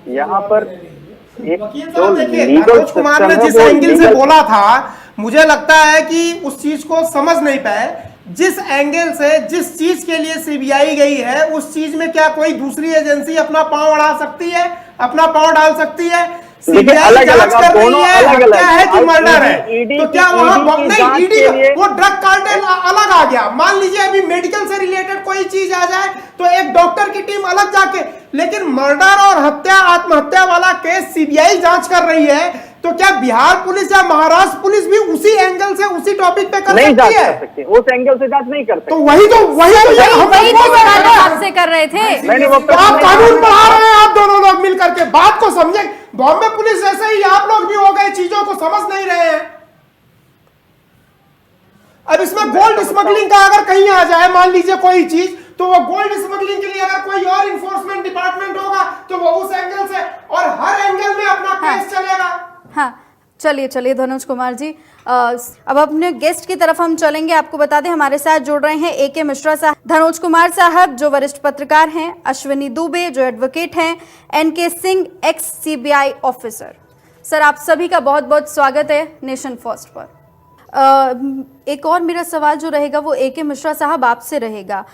यहाँ पर एक वकील जो साहब देखिए, लीगल मनोज कुमार ने सिस्टम है जिस वो एंगल से लीगल बोला था, मुझे लगता है कि उस चीज को समझ नहीं पाए। जिस एंगल से, जिस चीज के लिए सीबीआई गई है, उस चीज में क्या कोई दूसरी एजेंसी अपना पांव अड़ा सकती है, अपना पांव डाल सकती है? देखिए, सीबीआई अलग जांच अलग कर रही दोनों है, अलग हत्या अलग है कि अब मर्डर है, ईडी तो की क्या वहां ईडी की नहीं, जांच ईडी के लिए वो ड्रग कार्टेल अलग आ गया। मान लीजिए अभी मेडिकल से रिलेटेड कोई चीज आ जाए तो एक डॉक्टर की टीम अलग जाके, लेकिन मर्डर और हत्या, आत्महत्या वाला केस सीबीआई जांच कर रही है, तो क्या बिहार पुलिस या महाराष्ट्र पुलिस भी उसी एंगल से, उसी टॉपिक पे कर नहीं जांच सकती है? कर सकते, उस एंगल से जांच नहीं कर सकते। तो वही तो हम वही तो हमको सवाल हम आपसे कर रहे थे। मैंने वो तो आप कानून पढ़ा रहे हैं, आप दोनों लोग मिल करके बात को समझे। बॉम्बे पुलिस जैसे ही आप लोग भी हो गए, चीजों को समझ नहीं रहे हैं। अब इसमें गोल्ड स्मगलिंग का अगर कहीं आ जाए, मान लीजिए कोई चीज, तो वो गोल्ड स्मगलिंग के लिए अगर कोई और इन्फोर्समेंट डिपार्टमेंट होगा तो वो उस एंगल से, और हर एंगल में अपना केस चलेगा। हाँ, चलिए चलिए धनुष कुमार जी, अब अपने गेस्ट की तरफ हम चलेंगे। आपको बता दें हमारे साथ जुड़ रहे हैं AK मिश्रा साहब, धनुष कुमार साहब जो वरिष्ठ पत्रकार हैं, अश्विनी दुबे जो एडवोकेट हैं, NK Singh x CBI officer. Sir, आप सभी का बहुत बहुत स्वागत है नेशन फर्स्ट पर। एक और मेरा सवाल जो रहेगा वो AK मिश्रा साहब आपसे रहेगा।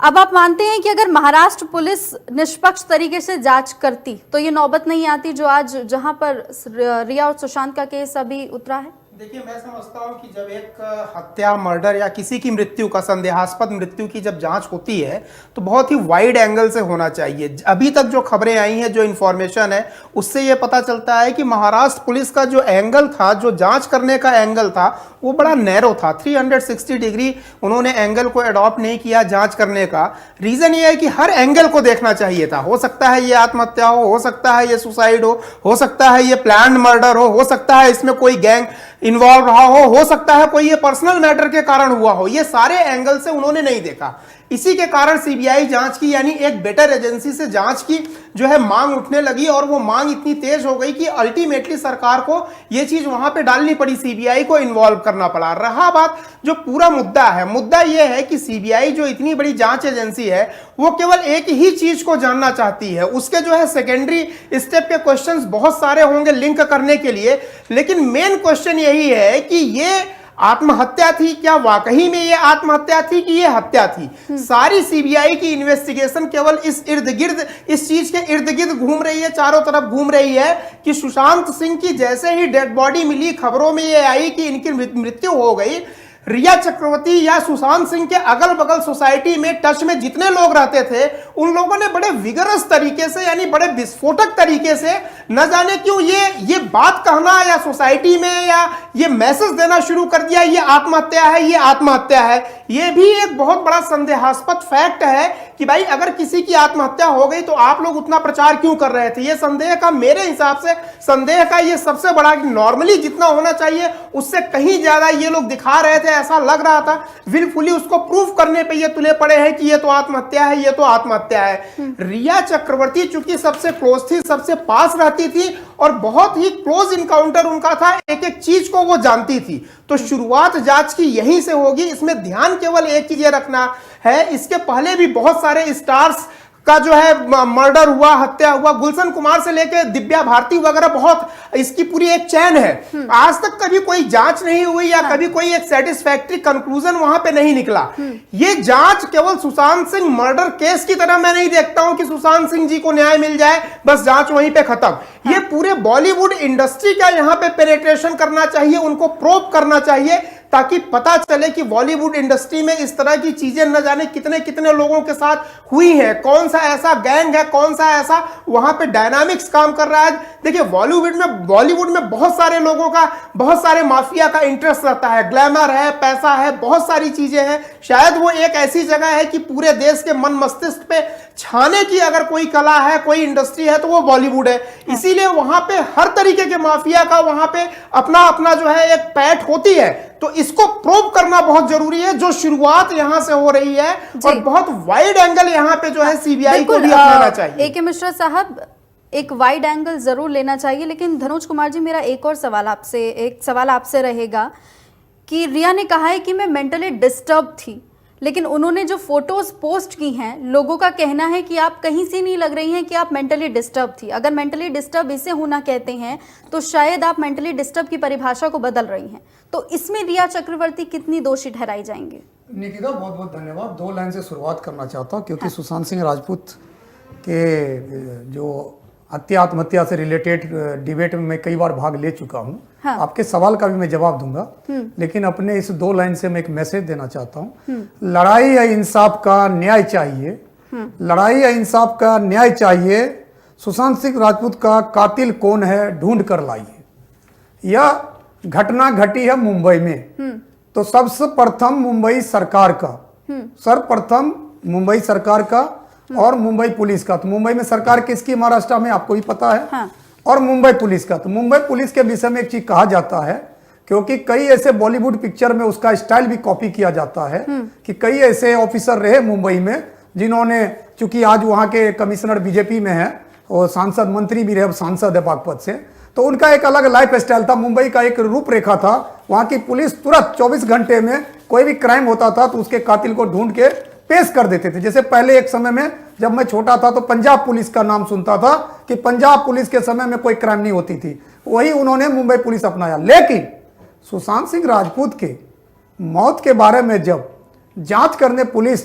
अब आप मानते हैं कि अगर महाराष्ट्र पुलिस निष्पक्ष तरीके से जांच करती तो ये नौबत नहीं आती जो आज जहां पर रिया और सुशांत का केस अभी उतरा है? देखिए, मैं समझता हूं कि जब एक हत्या, मर्डर या किसी की मृत्यु का, संदेहास्पद मृत्यु की जब जांच होती है तो बहुत ही वाइड एंगल से होना चाहिए। अभी तक जो खबरें आई हैं, जो इन्फॉर्मेशन है, उससे ये पता चलता है कि महाराष्ट्र पुलिस का जो एंगल था, जो जांच करने का एंगल था, वो बड़ा नैरो था। 360 डिग्री उन्होंने एंगल को अडॉप्ट नहीं किया जांच करने का। रीजन ये है कि हर एंगल को देखना चाहिए था। हो सकता है ये आत्महत्या हो सकता है ये सुसाइड हो सकता है ये प्लान्ड मर्डर हो सकता है इसमें कोई गैंग इन्वॉल्व रहा हो सकता है कोई ये पर्सनल मैटर के कारण हुआ हो। ये सारे एंगल से उन्होंने नहीं देखा। इसी के कारण सीबीआई जांच की, यानी एक बेटर एजेंसी से जांच की जो है मांग उठने लगी, और वो मांग इतनी तेज हो गई कि अल्टीमेटली सरकार को ये चीज वहां पे डालनी पड़ी, सीबीआई को इन्वॉल्व करना पड़ा। रहा बात जो पूरा मुद्दा है, मुद्दा ये है कि सीबीआई जो इतनी बड़ी जांच एजेंसी है, वो केवल एक ही चीज को जानना चाहती है। उसके जो है सेकेंडरी स्टेप के क्वेश्चंस बहुत सारे होंगे लिंक करने के लिए, लेकिन मेन क्वेश्चन यही है कि ये आत्महत्या थी, क्या वाकई में ये आत्महत्या थी कि ये हत्या थी? सारी सीबीआई की इन्वेस्टिगेशन केवल इस इर्द गिर्द, इस चीज के इर्द गिर्द घूम रही है, चारों तरफ घूम रही है कि सुशांत सिंह की जैसे ही डेड बॉडी मिली, खबरों में ये आई कि इनकी मृत्यु हो गई, रिया चक्रवर्ती या सुशांत सिंह के अगल बगल सोसाइटी में टच में जितने लोग रहते थे, उन लोगों ने बड़े विगरस तरीके से, यानी बड़े विस्फोटक तरीके से, न जाने क्यों ये बात कहना या सोसाइटी में या ये मैसेज देना शुरू कर दिया, ये आत्महत्या है, ये आत्महत्या है। ये भी एक बहुत बड़ा संदेहास्पद फैक्ट है कि भाई अगर किसी की आत्महत्या हो गई तो आप लोग उतना प्रचार क्यों कर रहे थे? ये संदेह का, मेरे हिसाब से संदेह का ये सबसे बड़ा, नॉर्मली जितना होना चाहिए उससे कहीं ज्यादा ये लोग दिखा रहे थे। ऐसा लग रहा था विलफुली उसको प्रूफ करने पे ये तुले पड़े हैं कि ये तो आत्महत्या है, ये तो आत्महत्या है। रिया चक्रवर्ती चूंकि सबसे क्लोज थी, सबसे पास रहती थी और बहुत ही क्लोज इनकाउंटर उनका था, एक एक चीज को वो जानती थी, तो शुरुआत जांच की यहीं से होगी। इसमें ध्यान केवल एक चीज रखना है, इसके पहले भी बहुत सारे स्टार्स का जो है मर्डर हुआ, हत्या हुआ, गुलशन कुमार से लेके दिव्या भारती वगैरह, बहुत इसकी पूरी एक चैन है। आज तक कभी कोई जांच नहीं हुई या कभी कोई एक सेटिस्फैक्टरी कंक्लूजन वहां पे नहीं निकला। ये जांच केवल सुशांत सिंह मर्डर केस की तरह मैं नहीं देखता हूं कि सुशांत सिंह जी को न्याय मिल जाए बस जांच वहीं पे खत्म। ये पूरे बॉलीवुड इंडस्ट्री का यहां पे पेनिट्रेशन करना चाहिए, उनको प्रोब करना चाहिए, ताकि पता चले कि बॉलीवुड इंडस्ट्री में इस तरह की चीजें न जाने कितने कितने लोगों के साथ हुई हैं, कौन सा ऐसा गैंग है, कौन सा ऐसा वहां पे डायनामिक्स काम कर रहा है। देखिए बॉलीवुड में बहुत सारे लोगों का, बहुत सारे माफिया का इंटरेस्ट रहता है, ग्लैमर है, पैसा है, बहुत सारी चीजें हैं। शायद वो एक ऐसी जगह है कि पूरे देश के मन मस्तिष्क पे छाने की अगर कोई कला है, कोई इंडस्ट्री है तो वो बॉलीवुड है। इसीलिए वहां पे हर तरीके के माफिया का वहां पे अपना अपना जो है एक पैठ होती है, तो इसको प्रोब करना बहुत जरूरी है, जो शुरुआत यहां से हो रही है, और बहुत वाइड एंगल यहां पे जो है सीबीआई को भी अपनाना चाहिए। AK मिश्रा साहब, एक वाइड एंगल जरूर लेना चाहिए, लेकिन धनुष कुमार जी मेरा एक और सवाल आपसे रहेगा कि रिया ने कहा है कि मैं मेंटली डिस्टर्ब थी, लेकिन उन्होंने जो फोटोज पोस्ट की हैं, लोगों का कहना है कि आप कहीं से नहीं लग रही हैं कि आप मेंटली डिस्टर्ब थी। अगर मेंटली डिस्टर्ब इसे होना कहते हैं तो शायद आप मेंटली डिस्टर्ब की परिभाषा को बदल रही हैं। तो इसमें रिया चक्रवर्ती कितनी दोषी ठहराई जाएंगे? निकिता, बहुत बहुत धन्यवाद। 2 लाइन से शुरुआत करना चाहता हूँ, क्योंकि सुशांत सिंह राजपूत के जो हत्या आत्महत्या से रिलेटेड डिबेट में मैं कई बार भाग ले चुका हूँ। हाँ। आपके सवाल का भी मैं जवाब दूंगा, लेकिन अपने इस 2 लाइन से मैं एक मैसेज देना चाहता हूँ। लड़ाई या इंसाफ का न्याय चाहिए, लड़ाई या इंसाफ का न्याय चाहिए। सुशांत सिंह राजपूत का कातिल कौन है, ढूंढ कर लाइए। यह घटना घटी है मुंबई में, तो सबसे प्रथम मुंबई सरकार का, सर्वप्रथम मुंबई सरकार का और मुंबई पुलिस का। तो मुंबई में सरकार किसकी, महाराष्ट्र में, आपको भी पता है। हाँ। और मुंबई पुलिस का, तो मुंबई पुलिस के विषय में एक चीज कहा जाता है, क्योंकि कई ऐसे बॉलीवुड पिक्चर में उसका स्टाइल भी कॉपी किया जाता है कि कई ऐसे ऑफिसर रहे मुंबई में जिन्होंने, चूंकि आज वहां के कमिश्नर बीजेपी में है और सांसद मंत्री भी रहे, अब सांसद है बागपत से, तो उनका एक अलग लाइफ स्टाइल था। मुंबई का एक रूपरेखा था। वहां की पुलिस तुरंत 24 घंटे में कोई भी क्राइम होता था तो उसके कातिल को ढूंढ के पेश कर देते थे। जैसे पहले एक समय में जब मैं छोटा था तो पंजाब पुलिस का नाम सुनता था कि पंजाब पुलिस के समय में कोई क्राइम नहीं होती थी, वही उन्होंने मुंबई पुलिस अपनाया। लेकिन सुशांत सिंह राजपूत के मौत के बारे में जब जांच करने पुलिस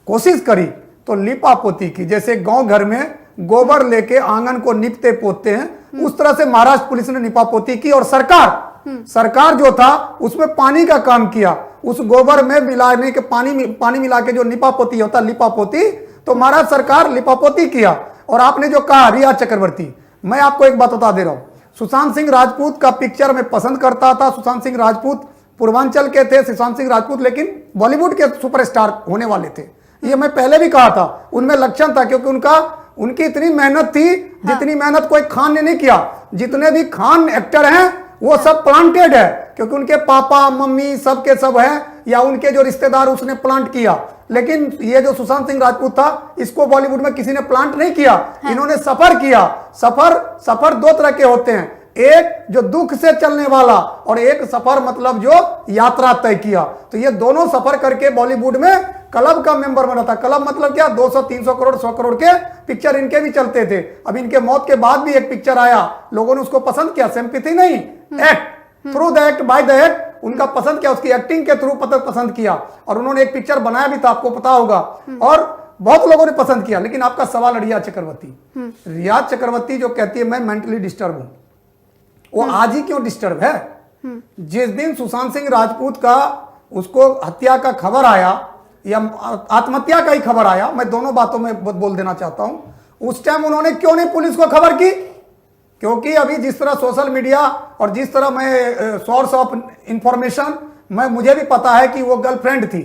कोशिश करी तो लिपापोती की, जैसे गांव घर में गोबर लेके आंगन को निपते पोतते हैं, उस तरह से महाराष्ट्र पुलिस ने लिपापोती की। और सरकार जो था उसमें पानी का काम किया, उस गोबर में मिलाने के पानी मिला के जो लिपापोती होता, लिपापोती, तो महाराष्ट्र सरकार लिपापोती किया। और आपने जो कहा रिया चक्रवर्ती, मैं आपको एक बात बता दे रहा हूं, सुशांत सिंह राजपूत का पिक्चर मैं पसंद करता था। सुशांत सिंह राजपूत पूर्वांचल के थे, सुशांत सिंह राजपूत लेकिन बॉलीवुड के सुपरस्टार होने वाले थे, ये मैं पहले भी कहा था। उनमें लक्षण था, क्योंकि उनकी इतनी मेहनत थी जितनी मेहनत कोई खान ने नहीं किया। जितने भी खान एक्टर हैं वो सब प्लांटेड है, क्योंकि उनके पापा मम्मी सब के सब है, या उनके जो रिश्तेदार उसने प्लांट किया। लेकिन ये जो सुशांत सिंह राजपूत था, इसको बॉलीवुड में किसी ने प्लांट नहीं किया। इन्होंने सफर किया। सफर 2 तरह के होते हैं, एक जो दुख से चलने वाला और एक सफर मतलब जो यात्रा तय किया। तो ये दोनों सफर करके बॉलीवुड में क्लब का मेंबर बना था। क्लब मतलब क्या, 200-300 करोड़ 100 करोड़ के पिक्चर इनके भी चलते थे। अब इनके मौत के बाद भी एक पिक्चर आया, लोगों ने उसको पसंद किया, सिंपैथी नहीं, act, through the act by the act, उनका पसंद किया, उसकी एक्टिंग के थ्रू पसंद किया। और उन्होंने एक पिक्चर बनाया भी था, आपको पता होगा, और बहुत लोगों ने पसंद किया। लेकिन आपका सवाल रिया चक्रवर्ती जो कहती है मैं मेंटली डिस्टर्ब हूं, वो आज ही क्यों डिस्टर्ब है? जिस दिन सुशांत सिंह राजपूत का उसको हत्या का खबर आया या आत्महत्या का ही खबर आया, मैं दोनों बातों में बोल देना चाहता हूं, उस टाइम उन्होंने क्यों नहीं पुलिस को खबर की? क्योंकि अभी जिस तरह सोशल मीडिया और जिस तरह मैं सोर्स ऑफ इंफॉर्मेशन, मुझे भी पता है कि वो गर्लफ्रेंड थी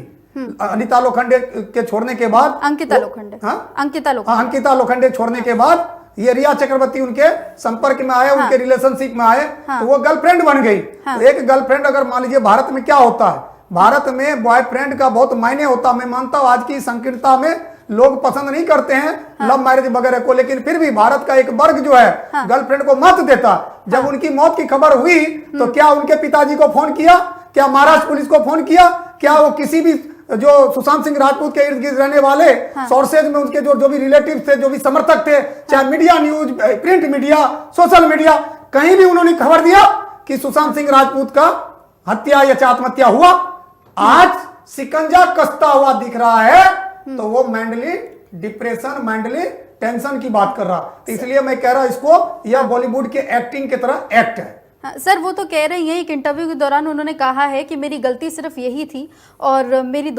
अनिता लोखंडे के छोड़ने के बाद, अंकिता लोखंडे छोड़ने के बाद ये रिया चक्रवर्ती उनके संपर्क में आए, उनके रिलेशनशिप में आए, तो वो गर्लफ्रेंड बन गई। तो एक गर्लफ्रेंड, अगर मान लीजिए भारत में क्या होता है, भारत में बॉयफ्रेंड का बहुत मायने होता। मैं मानता हूं आज की संकीर्णता में लोग पसंद नहीं करते हैं लव मैरिज वगैरह को, लेकिन फिर भी भारत का एक वर्ग जो है गर्लफ्रेंड को मत देता। जब उनकी मौत की खबर हुई तो क्या उनके पिताजी को फोन किया, क्या महाराष्ट्र पुलिस को फोन किया, क्या वो किसी भी जो सुशांत सिंह राजपूत के इर्द गिर्द रहने वाले सोर्सेज में उनके जो भी रिलेटिव थे, जो भी समर्थक थे, चाहे media, news, print media, social media, कहीं भी उन्होंने खबर दिया कि सुशांत सिंह राजपूत का हत्या या आत्महत्या हुआ? आज शिकंजा कसता हुआ दिख रहा है, तो वो मेंटली डिप्रेशन, मेंटली टेंशन की बात कर रहा। तो इसलिए मैं कह रहा इसको, यह बॉलीवुड के एक्टिंग की तरह एक्ट है। हाँ, सर वो तो कह रही हैं, एक इंटरव्यू के दौरान उन्होंने कहा है कि मेरी गलती सिर्फ यही थी और मैं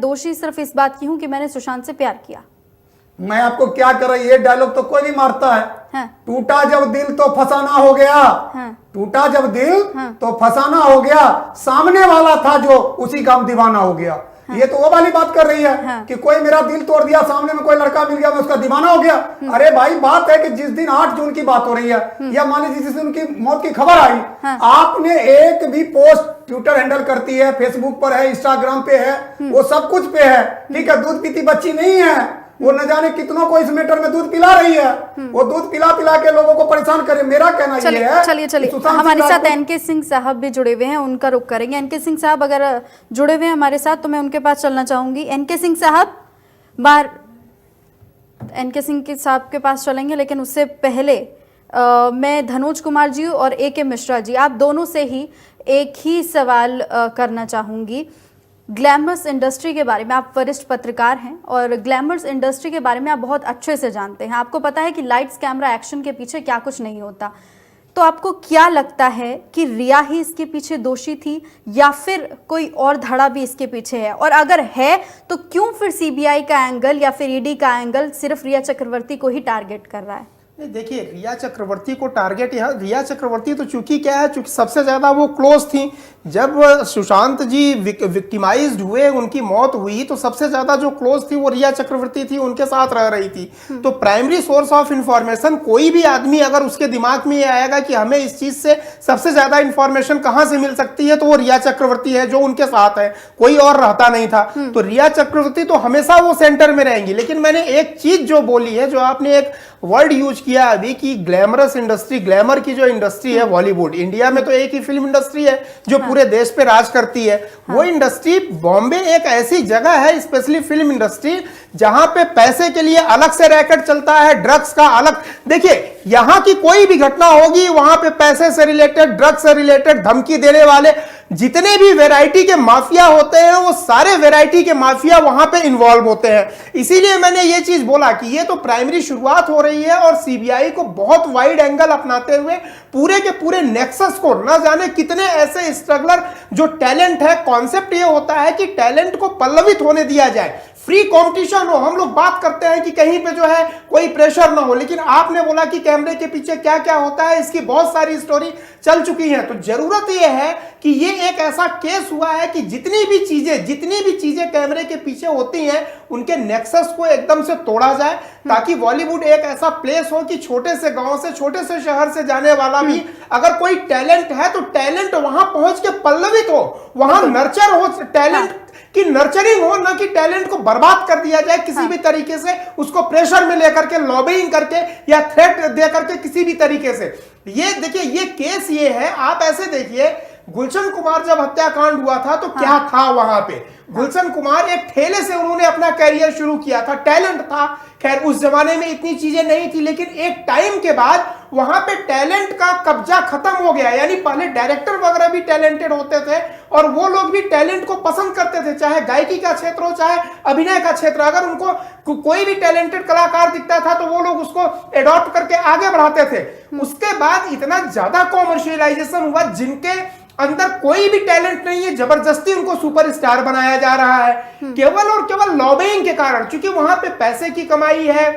दोषी सिर्फ इस बात की हूं कि मैंने सुशांत से प्यार किया। मैं आपको क्या कर रहा, ये डायलॉग तो कोई भी मारता है। हाँ। टूटा जब दिल तो फसाना हो गया। हाँ। टूटा जब दिल तो फसाना हो गया, सामने वाला था जो उसी का दीवाना हो गया। ये तो वो वाली बात कर रही है कि कोई मेरा दिल तोड़ दिया, सामने में कोई लड़का मिल गया, मैं उसका दीवाना हो गया। अरे भाई, बात है कि जिस दिन 8 जून की बात हो रही है, या मान लीजिए जिस दिन उनकी मौत की खबर आई, आपने एक भी पोस्ट, ट्विटर हैंडल करती है, फेसबुक पर है, इंस्टाग्राम पे है, वो सब कुछ पे है, ठीक है, दूध पीती बच्ची नहीं है। वो न जाने कितनों को इस मैटर में दूध पिला रही है, वो दूध पिला पिला के लोगों को परेशान करे। मेरा कहना ये है, चलिए हमारे साथ एनके सिंह साहब भी जुड़े हुए हैं, उनका रुख करेंगे। एनके सिंह साहब अगर जुड़े हुए हैं हमारे साथ तो मैं उनके पास चलना चाहूंगी। एनके सिंह साहब बाहर, एनके सिंह के साहब के पास चलेंगे, लेकिन उससे पहले मैं धनोज कुमार जी और एके मिश्रा जी, आप दोनों से ही एक ही सवाल करना चाहूंगी। ग्लैमरस इंडस्ट्री के बारे में, आप वरिष्ठ पत्रकार हैं और ग्लैमरस इंडस्ट्री के बारे में आप बहुत अच्छे से जानते हैं। आपको पता है कि लाइट्स कैमरा एक्शन के पीछे क्या कुछ नहीं होता। तो आपको क्या लगता है कि रिया ही इसके पीछे दोषी थी या फिर कोई और धड़ा भी इसके पीछे है? और अगर है तो क्यों फिर सीबीआई का एंगल या फिर ईडी का एंगल सिर्फ रिया चक्रवर्ती को ही टारगेट कर रहा है? नहीं, देखिए, रिया चक्रवर्ती को टारगेट, यहाँ रिया चक्रवर्ती तो चूंकि क्या है, चूंकि सबसे ज्यादा वो क्लोज थी। जब सुशांत जी विक्टिमाइज्ड हुए, उनकी मौत हुई, तो सबसे ज्यादा जो क्लोज थी वो रिया चक्रवर्ती थी, उनके साथ रह रही थी। तो प्राइमरी सोर्स ऑफ इंफॉर्मेशन, कोई भी आदमी अगर उसके दिमाग में ये आएगा कि हमें इस चीज से सबसे ज्यादा इंफॉर्मेशन कहां से मिल सकती है, तो वो रिया चक्रवर्ती है जो उनके साथ है, कोई और रहता नहीं था। तो रिया चक्रवर्ती तो हमेशा वो सेंटर में रहेंगी। लेकिन मैंने एक चीज जो बोली है, जो आपने एक वर्ड यूज किया अभी कि ग्लैमरस इंडस्ट्री, ग्लैमर की जो इंडस्ट्री है बॉलीवुड, इंडिया में तो एक ही फिल्म इंडस्ट्री है जो पूरे देश पे राज करती है। वो इंडस्ट्री, बॉम्बे एक ऐसी जगह है, स्पेशली फिल्म इंडस्ट्री, जहां पे पैसे के लिए अलग से रैकेट चलता है, ड्रग्स का अलग। देखिए, यहां की कोई भी घटना होगी, वहां पे पैसे से रिलेटेड, ड्रग्स से रिलेटेड, धमकी देने वाले जितने भी वैरायटी के माफिया होते हैं, वो सारे वैरायटी के माफिया वहां पे इन्वॉल्व होते हैं। इसीलिए मैंने ये चीज बोला कि ये तो प्राइमरी शुरुआत हो रही है और सीबीआई को बहुत वाइड एंगल अपनाते हुए पूरे के पूरे नेक्सस को, न जाने कितने ऐसे स्ट्रगलर जो टैलेंट है, कॉन्सेप्ट ये होता है कि टैलेंट को पल्लवित होने दिया जाए, फ्री कंपटीशन हो। हम लोग बात करते हैं कि कहीं पे जो है कोई प्रेशर ना हो, लेकिन आपने बोला कि कैमरे के पीछे क्या क्या होता है, इसकी बहुत सारी स्टोरी चल चुकी है। तो जरूरत यह है कि ये एक ऐसा केस हुआ है कि जितनी भी चीजें कैमरे के पीछे होती हैं, उनके नेक्सस को एकदम से तोड़ा जाए, ताकि बॉलीवुड एक ऐसा प्लेस हो कि छोटे से गांव से, छोटे से शहर से जाने वाला भी अगर कोई टैलेंट है तो टैलेंट वहां पहुंच के पल्लवित हो, वहां नर्चर हो, टैलेंट की नर्चरिंग हो, ना कि टैलेंट को बर्बाद कर दिया जाए किसी भी तरीके से, उसको प्रेशर में लेकर के, लॉबिंग करके या थ्रेट दे करके किसी भी तरीके से। ये देखिए, ये केस ये है। आप ऐसे देखिए, गुलशन कुमार जब हत्याकांड हुआ था तो क्या था वहां पे? गुलशन कुमार एक ठेले से उन्होंने अपना कैरियर शुरू किया था, टैलेंट था। खैर उस जमाने में इतनी चीजें नहीं थी, लेकिन एक टाइम के बाद वहां पे टैलेंट का कब्जा खत्म हो गया। यानी पहले डायरेक्टर वगैरह भी टैलेंटेड होते थे और वो लोग भी टैलेंट को पसंद करते थे, चाहे गायकी का क्षेत्र हो, चाहे अभिनय का क्षेत्र। अगर उनको कोई भी टैलेंटेड कलाकार दिखता था तो वो लोग उसको एडॉप्ट करके आगे बढ़ाते थे। उसके बाद इतना ज्यादा कॉमर्शियलाइजेशन हुआ, जिनके अंदर कोई भी टैलेंट नहीं है, जबरदस्ती उनको सुपरस्टार बनाया जा रहा है, केवल और केवल लॉबिंग के कारण। क्योंकि वहां पे पैसे की कमाई है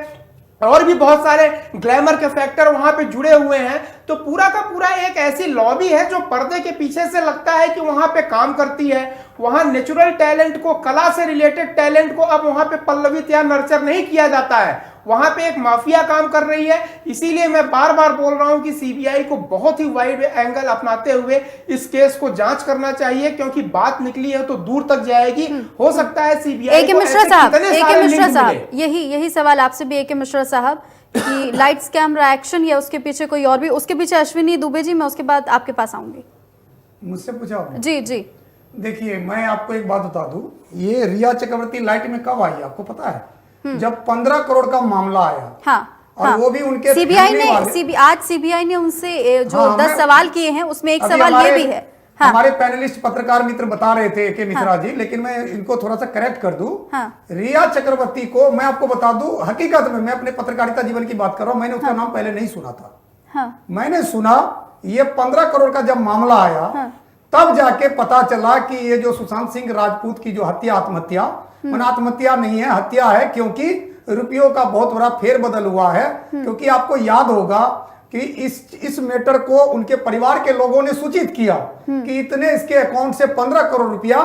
और भी बहुत सारे ग्लैमर के फैक्टर वहां पे जुड़े हुए हैं। तो पूरा का पूरा एक ऐसी लॉबी है जो पर्दे के पीछे से लगता है कि वहां पे काम करती है। वहां नेचुरल टैलेंट को, कला से रिलेटेड टैलेंट को अब वहां पे पल्लवित या नर्चर नहीं किया जाता है, वहां पे एक माफिया काम कर रही है। इसीलिए मैं बार बार बोल रहा हूं कि सीबीआई को बहुत ही वाइड एंगल अपनाते हुए इस केस को जांच करना चाहिए, क्योंकि बात निकली है तो दूर तक जाएगी। हो सकता है सीबीआई एके मिश्रा साहब, यही सवाल आपसे भी एके मिश्रा साहब, कि लाइट्स कैमरा एक्शन या उसके पीछे कोई और भी, उसके पीछे अश्विनी दुबे जी, मैं उसके बाद आपके पास आऊंगी। मुझसे पूछा आपने? जी जी। देखिए, मैं आपको एक बात बता दूं, ये रिया चक्रवर्ती लाइट में कब आई आपको पता है? जब 15 करोड़ का मामला आया। हाँ, और हाँ, वो भी उनके आज सीबीआई ने उनसे जो 10 सवाल किए हैं उसमें एक सवाल ये भी है। हाँ, हमारे पैनलिस्ट पत्रकार मित्र बता रहे थे के मिश्रा जी, लेकिन मैं इनको थोड़ा सा करेक्ट कर दूं। रिया चक्रवर्ती को मैं आपको बता दूं, हकीकत में मैं अपने पत्रकारिता जीवन की बात कर रहा हूं, मैंने उसका नाम पहले नहीं सुना था। मैंने सुना ये 15 करोड़ का जब मामला आया, तब जाके पता चला कि ये जो सुशांत सिंह राजपूत की जो आत्महत्या नहीं है, हत्या है, क्योंकि रुपयों का बहुत बड़ा फेरबदल हुआ है। क्योंकि आपको याद होगा कि इस मैटर को उनके परिवार के लोगों ने सूचित किया कि इतने इसके अकाउंट से 15 करोड़ रुपया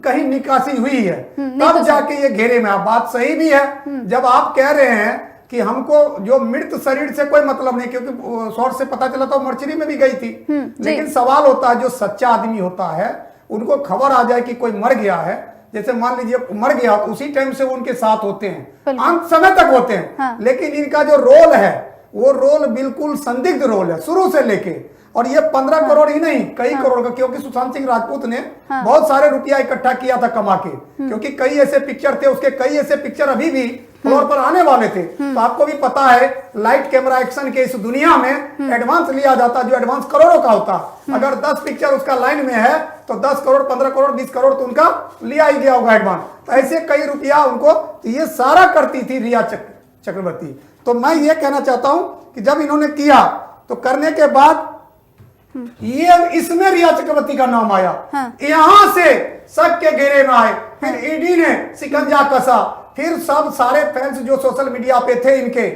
कहीं निकासी हुई है, तब जाके ये घेरे में। बात सही भी है जब आप कह रहे हैं कि हमको जो मृत शरीर से कोई मतलब नहीं, क्योंकि सोर्स से पता चला तो मर्चरी में भी गई थी। लेकिन सवाल होता है, जो सच्चा आदमी होता है, उनको खबर आ जाए कि कोई मर गया है, जैसे मान लीजिए मर गया तो उसी टाइम से वो उनके साथ होते हैं, बिल्कुल। अंत समय तक होते हैं। हाँ। लेकिन इनका जो रोल है वो रोल बिल्कुल संदिग्ध रोल है शुरू से लेके, और ये 15 करोड़ ही नहीं कई करोड़ का, क्योंकि सुशांत सिंह राजपूत ने बहुत सारे रुपया इकट्ठा किया था कमा के, क्योंकि कई ऐसे पिक्चर थे उसके, कई ऐसे पिक्चर अभी भी फ्लोर पर आने वाले थे। तो आपको भी पता है लाइट कैमरा एक्शन के इस दुनिया में एडवांस लिया जाता, जो एडवांस करोड़ों का होता। अगर 10 पिक्चर उसका लाइन में है तो 10 करोड़ 15 करोड़ 20 करोड़ तो उनका लिया ही गया होगा एडवांस। तो ऐसे कई रुपया उनको, तो ये सारा करती थी रिया चक्रवर्ती। तो मैं ये कहना चाहता हूं कि जब इन्होंने किया तो करने के बाद ये इसमें रिया चक्रवर्ती का नाम आया। यहां से शक के घेरे में आए, फिर ईडी ने शिकंजा कसा, फिर सब सारे फैंस जो सोशल मीडिया पे थे इनके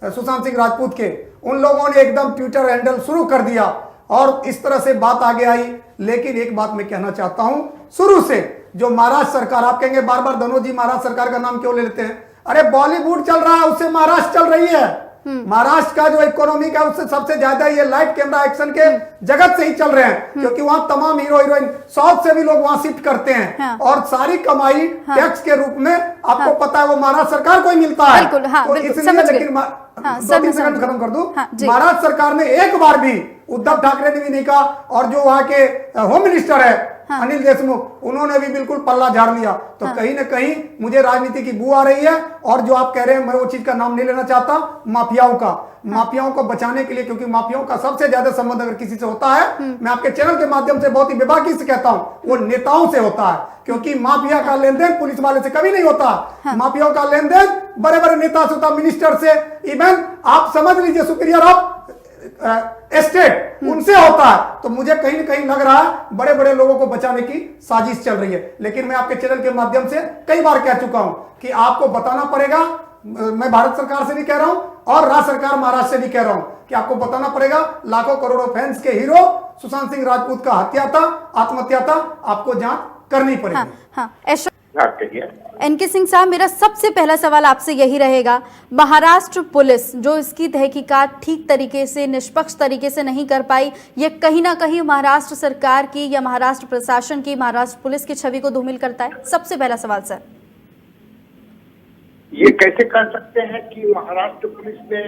सुशांत सिंह राजपूत के, उन लोगों ने एकदम ट्विटर हैंडल शुरू कर दिया और इस तरह से बात आगे आई। लेकिन एक बात मैं कहना चाहता हूं, शुरू से जो महाराष्ट्र सरकार, आप कहेंगे बार बार धनोज जी महाराष्ट्र सरकार का नाम क्यों ले लेते हैं? अरे बॉलीवुड चल रहा है उससे महाराष्ट्र चल रही है। महाराष्ट्र का जो इकोनॉमी का उससे सबसे ज्यादा ये लाइट कैमरा एक्शन के जगत से ही चल रहे हैं, क्योंकि वहां तमाम हीरो हीरोइन साउथ से भी लोग वहां शिफ्ट करते हैं और सारी कमाई टैक्स के रूप में आपको पता है वो महाराष्ट्र सरकार को ही मिलता है। बिल्कुल, हाँ, तो बिल्कुल, इसलिए समझ गए। लेकिन हाँ, 2-3 सेकंड खत्म कर दूं। हाँ, जी। महाराष्ट्र सरकार ने एक बार भी, उद्धव ठाकरे ने भी नहीं कहा, और जो वहां के होम मिनिस्टर है अनिल देशमुख, उन्होंने भी बिल्कुल पल्ला झाड़ लिया। तो कहीं ना कहीं मुझे राजनीति की बू आ रही है। और जो आप कह रहे हैं, मैं वो चीज का नाम नहीं लेना चाहता, माफियाओं का, माफियाओं को बचाने के लिए, क्योंकि माफियाओं का सबसे ज्यादा संबंध अगर किसी से होता है, मैं आपके चैनल के माध्यम से बहुत ही बेबाकी से कहता हूं, वो नेताओं से होता है। क्योंकि माफिया का लेन देन पुलिस वाले से कभी नहीं होता। माफियाओं का लेन देन बड़े बड़े नेता से होता, मिनिस्टर से, इवन आप समझ लीजिए सुपीरियर ऑफ एस्टेट, उनसे होता है। तो मुझे कहीं ना कहीं लग रहा है बड़े बड़े लोगों को बचाने की साजिश चल रही है। लेकिन मैं आपके चैनल के माध्यम से कई बार कह चुका हूं कि आपको बताना पड़ेगा, मैं भारत सरकार से भी कह रहा हूं और राज्य सरकार महाराष्ट्र से भी कह रहा हूं कि आपको बताना पड़ेगा, लाखों करोड़ों फैंस के हीरो सुशांत सिंह राजपूत का हत्या था, आत्महत्या था, आपको जांच करनी पड़ेगी। एनके सिंह साहब, मेरा सबसे पहला सवाल आपसे यही रहेगा, महाराष्ट्र पुलिस जो इसकी तहकीकात ठीक तरीके से, निष्पक्ष तरीके से नहीं कर पाई, ये कहीं ना कहीं महाराष्ट्र सरकार की या महाराष्ट्र प्रशासन की, महाराष्ट्र पुलिस की छवि को धूमिल करता है? सबसे पहला सवाल सर। ये कैसे कर सकते हैं कि महाराष्ट्र पुलिस ने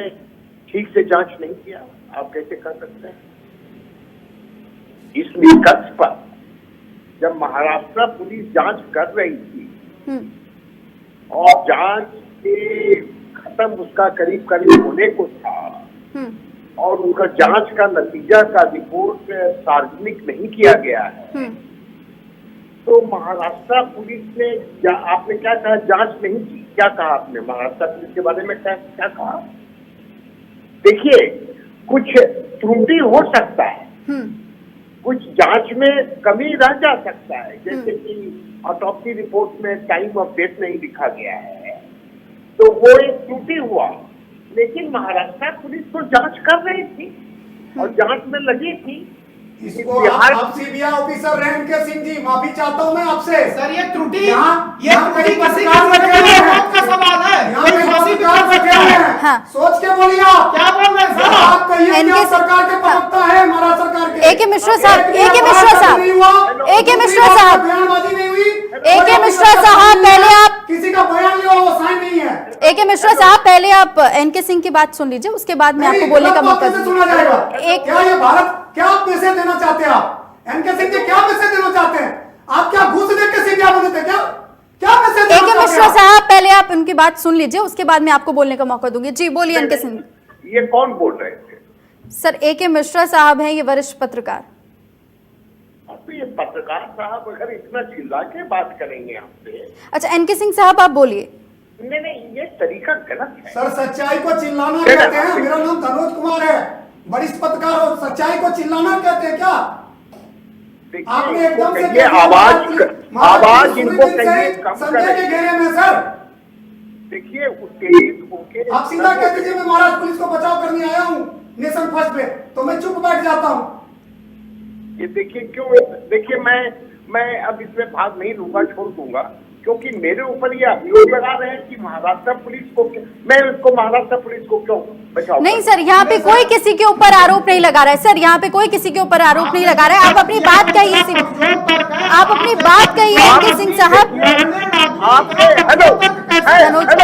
ठीक से जांच नहीं किया? आप कैसे कर सकते हैं? इस निष्कर्ष पर जब महाराष्ट्र पुलिस जांच कर रही थी और जांच के खत्म उसका करीब करीब होने को था और उनका जांच का नतीजा का रिपोर्ट सार्वजनिक नहीं किया गया है, तो महाराष्ट्र पुलिस ने, आपने क्या कहा, जांच नहीं की? क्या कहा आपने महाराष्ट्र पुलिस के बारे में? क्या कहा? देखिए, कुछ त्रुटि हो सकता है, कुछ जांच में कमी रह जा सकता है, जैसे कि ऑटोप्सी रिपोर्ट में टाइम ऑफ डेथ नहीं लिखा गया है, तो वो एक त्रुटि हुआ। लेकिन महाराष्ट्र पुलिस तो जांच कर रही थी और जांच में लगी थी। इसको आप सीबीआई ऑफिसर रैंक के सिंह जी, माफी चाहता हूं मैं आपसे। सर ये त्रुटि, ये त्रुटि किसी का सवाल है। सोच के बोलिए, आप क्या बोल रहे हैं सर? आप कहिए कि आप सरकार के प्रवक्ता है, महाराष्ट्र सरकार के। एके मिश्रा साहब, एके मिश्रा साहब, एके मिश्रा साहब, बयानबाजी नहीं हुई। एके मिश्रा साहब, पहले आप, किसी का बयान लिया वो साइन नहीं है। एके मिश्रा साहब, पहले आप एनके सिंह की बात सुन लीजिए, उसके बाद मैं आपको बोलने का मौका सुना जाएगा। एक क्या ये भारत, क्या आप मैसेज देना चाहते हैं? आप एनके सिंह जी क्या मैसेज देना चाहते हैं? आप क्या घूस देख के सीबीआई बोलते हैं? क्या मैसेज देना एके चाहते मिश्रा हैं? साहब, पहले आप उनकी बात सुन लीजिए, उसके बाद मैं आपको बोलने का मौका दूंगी। जी बोलिए एनके सिंह। ये कौन बोल रहे थे? सर एके मिश्रा साहब हैं, ये वरिष्ठ पत्रकार। अब ये पत्रकार साहब अगर इतना चिल्ला के बात करेंगे आपसे। अच्छा एनके सिंह साहब आप बोलिए। नहीं, ये तरीका गलत है सर, सच्चाई को चिल्लाना कहते हैं। मेरा नाम धनोज कुमार है, वरिष्ठ पत्रकार हो, सच्चाई को चिल्लाना कहते हैं क्या? आपने एकदम से ये आवाज इनको कहिए कम संदेह के घेरे में सर। देखिए उत्तेजित होके आप सीधा कह दीजिए मैं महाराष्ट्र पुलिस को बचाव करने आया हूँ नेशन फर्स्ट पे, तो मैं चुप बैठ जाता हूँ। ये देखिए क्यों, देखिए मैं अब इसमें भाग नहीं लूंगा, छोड़ दूंगा, क्योंकि मेरे ऊपर ये अभियोग लगा रहे हैं कि महाराष्ट्र पुलिस को, मैं इसको महाराष्ट्र पुलिस को क्यों बचाऊं? नहीं सर, यहाँ पे कोई किसी के ऊपर आरोप नहीं लगा रहा है। सर यहाँ पे कोई किसी के ऊपर आरोप नहीं लगा रहा है। आप अपनी बात कहिए। आप अपनी बात कहिए एनके सिंह साहब। आपने हेलो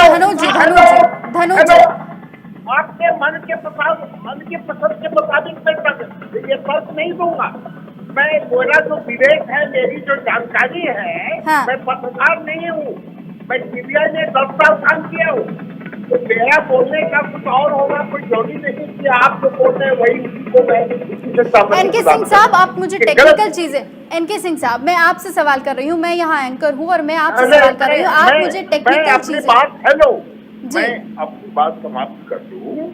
धनोज जी आपके मन के पसंद के मुताबिक मैं ये फर्क नहीं दूंगा। मैं मेरा जो विवेक है, मेरी जो जानकारी है, हाँ। मैं पत्रकार नहीं हूँ, मैं सीबीआई में 10 साल काम किया हूँ, तो मेरा बोलने का कुछ और होगा, कोई जरूरी नहीं कि आप जो बोल रहे हैं वही को मैं इसी से सहमत एनके सिंह साहब, आप मुझे टेक्निकल चीजें, एनके सिंह साहब मैं आपसे सवाल कर रही हूँ, मैं यहाँ एंकर हूँ और मैं आपसे सवाल कर रही हूँ, आप मुझे टेक्निकल चीजें। हेलो, मैं अपनी बात समाप्त कर दूं।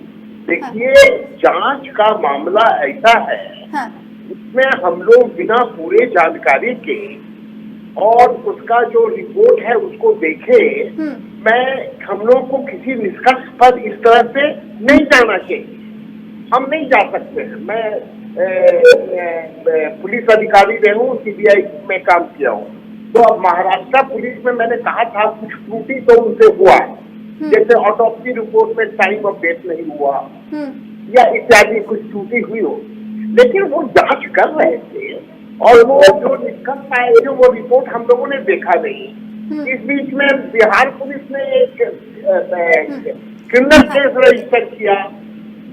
देखिए, जांच का मामला ऐसा है, हाँ। इसमें हम लोग बिना पूरे जानकारी के और उसका जो रिपोर्ट है उसको देखे, हम लोग को किसी निष्कर्ष पर इस तरह से नहीं जाना चाहिए। हम नहीं जा सकते हैं। मैं पुलिस अधिकारी रहा हूँ, सीबीआई में काम किया हूँ, तो अब महाराष्ट्र पुलिस में मैंने कहा था कुछ त्रुटि तो उनसे हुआ है, जैसे ऑटोप्सी रिपोर्ट में टाइम ऑफ डेथ नहीं हुआ या इत्यादि कुछ त्रुटि हुई हो, लेकिन वो जांच कर रहे थे और वो जो निष्कर्ष आए थे वो रिपोर्ट हम लोगों ने देखा नहीं। इस बीच में बिहार पुलिस ने एक क्रिमिनल केस रजिस्टर किया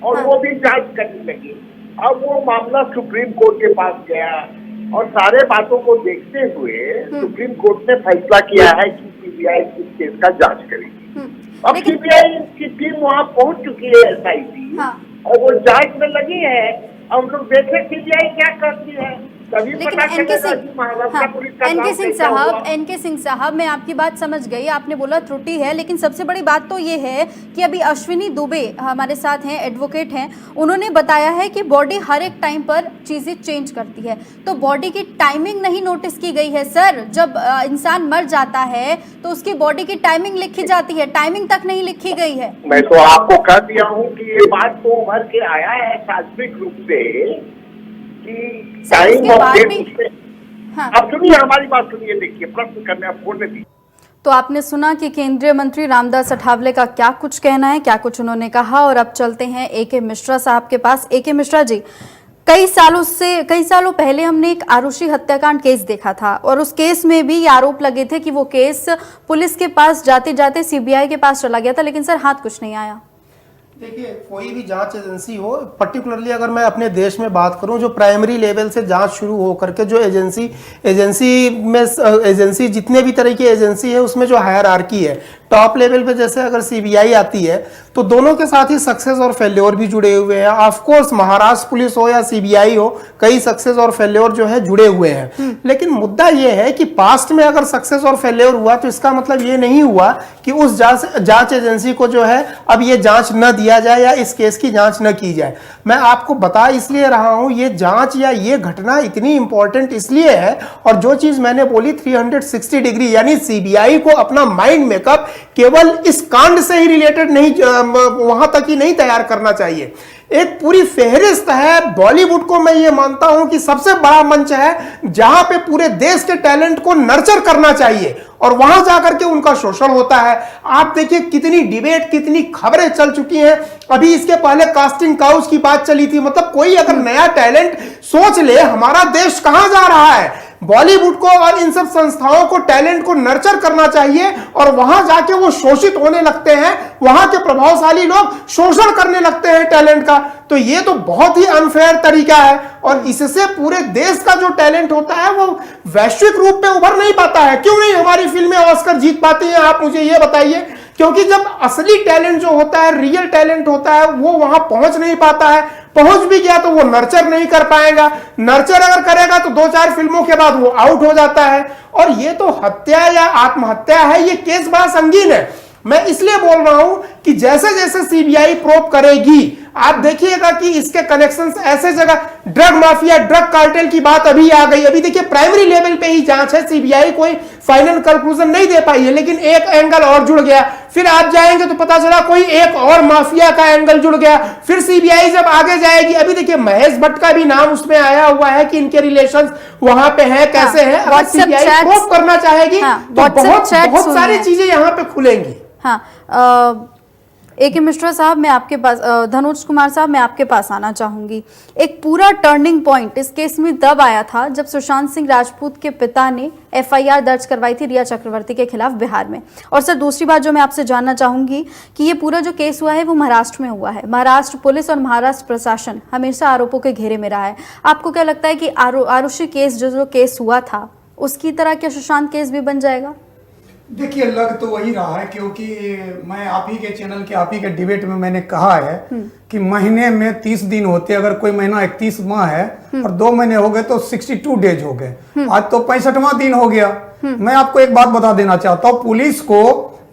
और वो भी जांच करने लगी। अब वो मामला सुप्रीम कोर्ट के पास गया और सारे बातों को देखते हुए सुप्रीम कोर्ट ने फैसला किया है कि सीबीआई इस केस का जांच करेगी। अब सीबीआई की टीम वहाँ पहुंच चुकी है, एसआईटी, और वो जांच में लगी है। हम लोग देखें सीबीआई क्या करती है, तभी पता चलेगा कि महाराष्ट्र पुलिस का काम कैसा हुआ। एनके सिंह साहब, मैं आपकी बात समझ गई, आपने बोला त्रुटि है, लेकिन सबसे बड़ी बात तो ये है कि अभी अश्विनी दुबे हमारे साथ हैं, एडवोकेट हैं, उन्होंने बताया है कि बॉडी हर एक टाइम पर चीजें चेंज करती है, तो बॉडी की टाइमिंग नहीं नोटिस की गई है सर। जब इंसान मर जाता है तो उसकी बॉडी की टाइमिंग लिखी जाती है, टाइमिंग तक नहीं लिखी गई है। मैं तो आपको कह दिया हूँ कि ये बात तो उभर के आया है सार्वजनिक रूप से कि टाइम ऑफ डेथ। अब सुनिए, हमारी बात सुनिए, देखिए प्रश्न करने आप बोलने दीजिए। तो आपने सुना कि केंद्रीय मंत्री रामदास अठावले का क्या कुछ कहना है, क्या कुछ उन्होंने कहा। और अब चलते हैं एके मिश्रा साहब के पास। एके मिश्रा जी, कई सालों पहले हमने एक आरुषि हत्याकांड केस देखा था और उस केस में भी ये आरोप लगे थे कि वो केस पुलिस के पास जाते जाते सीबीआई के पास चला गया था, लेकिन सर हाथ कुछ नहीं आया। देखिए, कोई भी जांच एजेंसी हो, पर्टिकुलरली अगर मैं अपने देश में बात करूं, जो प्राइमरी लेवल से जांच शुरू हो करके जो एजेंसी जितने भी तरह की एजेंसी है उसमें जो हायरार्की है, टॉप लेवल पे जैसे अगर सीबीआई आती है तो दोनों के साथ ही सक्सेस और फेल्योर भी जुड़े हुए हैं। ऑफ कोर्स महाराष्ट्र पुलिस हो या सीबीआई हो, कई सक्सेस और फेल्योर जो है जुड़े हुए हैं। लेकिन मुद्दा यह है कि पास्ट में अगर सक्सेस और फेल्योर हुआ तो इसका मतलब ये नहीं हुआ कि उस जांच एजेंसी को जो है अब ये जांच न दिया जाए या इस केस की जांच न की जाए। मैं आपको बता इसलिए रहा हूं, ये जांच या ये घटना इतनी इंपॉर्टेंट इसलिए है, और जो चीज मैंने बोली 360 डिग्री, यानी सीबीआई को अपना माइंड मेकअप केवल इस कांड से ही रिलेटेड नहीं, वहां तक ही नहीं तैयार करना चाहिए। एक पूरी फेहरिस्त है। बॉलीवुड को मैं ये मानता हूं कि सबसे बड़ा मंच है जहां पे पूरे देश के टैलेंट को नर्चर करना चाहिए और वहां जाकर के उनका शोषण होता है। आप देखिए कितनी डिबेट, कितनी खबरें चल चुकी हैं। अभी इसके पहले कास्टिंग काउच की बात चली थी। मतलब कोई अगर नया टैलेंट सोच ले, हमारा देश कहां जा रहा है। बॉलीवुड को और इन सब संस्थाओं को टैलेंट को नर्चर करना चाहिए और वहां जाके वो शोषित होने लगते हैं, वहां के प्रभावशाली लोग शोषण करने लगते हैं टैलेंट का। तो ये तो बहुत ही अनफेयर तरीका है और इससे पूरे देश का जो टैलेंट होता है वो वैश्विक रूप में उभर नहीं पाता है। क्यों नहीं हमारी फिल्में ऑस्कर जीत पाती हैं, आप मुझे ये बताइए। क्योंकि जब असली टैलेंट जो होता है, रियल टैलेंट होता है, वो वहां पहुंच नहीं पाता है। पहुंच भी गया तो वो नर्चर नहीं कर पाएगा। नर्चर अगर करेगा तो 2-4 फिल्मों के बाद वो आउट हो जाता है। और ये तो हत्या या आत्महत्या है, ये केस बड़ा संगीन है। मैं इसलिए बोल रहा हूं कि जैसे जैसे सीबीआई प्रोब करेगी, आप देखिएगा कि इसके कनेक्शंस ऐसे जगह, ड्रग माफिया, ड्रग कार्टेल की बात अभी आ गई। अभी देखिए प्राइमरी लेवल पे ही जांच है, सीबीआई कोई फाइनल कंक्लूजन नहीं दे पाई है, लेकिन एक एंगल और जुड़ गया। फिर आप जाएंगे तो पता चला कोई एक और माफिया का एंगल जुड़ गया। फिर सीबीआई जब आगे जाएगी, अभी देखिए महेश भट्ट का भी नाम उसमें आया हुआ है कि इनके रिलेशंस वहां पे हैं, कैसे हैं। अगर सीबीआई प्रूव करना चाहेगी तो बहुत सारी चीजें यहाँ पे खुलेंगी। हाँ, AK मिश्रा साहब, मैं आपके पास, धनोज कुमार साहब, मैं आपके पास आना चाहूंगी। एक पूरा टर्निंग पॉइंट इस केस में तब आया था जब सुशांत सिंह राजपूत के पिता ने FIR दर्ज करवाई थी रिया चक्रवर्ती के खिलाफ बिहार में। और सर, दूसरी बात जो मैं आपसे जानना चाहूंगी कि ये पूरा जो केस हुआ है वो महाराष्ट्र में हुआ है। महाराष्ट्र पुलिस और महाराष्ट्र प्रशासन हमेशा आरोपों के घेरे में रहा है। आपको क्या लगता है कि आरुषि केस जो केस हुआ था उसकी तरह क्या सुशांत केस भी बन जाएगा? देखिए, लग तो वही रहा है, क्योंकि मैं आप ही के चैनल के आप ही के डिबेट में मैंने कहा है कि महीने में 30 दिन होते, अगर कोई महीना 31 माह है और 2 महीने हो गए तो 62 डेज हो गए। आज तो 65वां दिन हो गया। मैं आपको एक बात बता देना चाहता हूँ, पुलिस को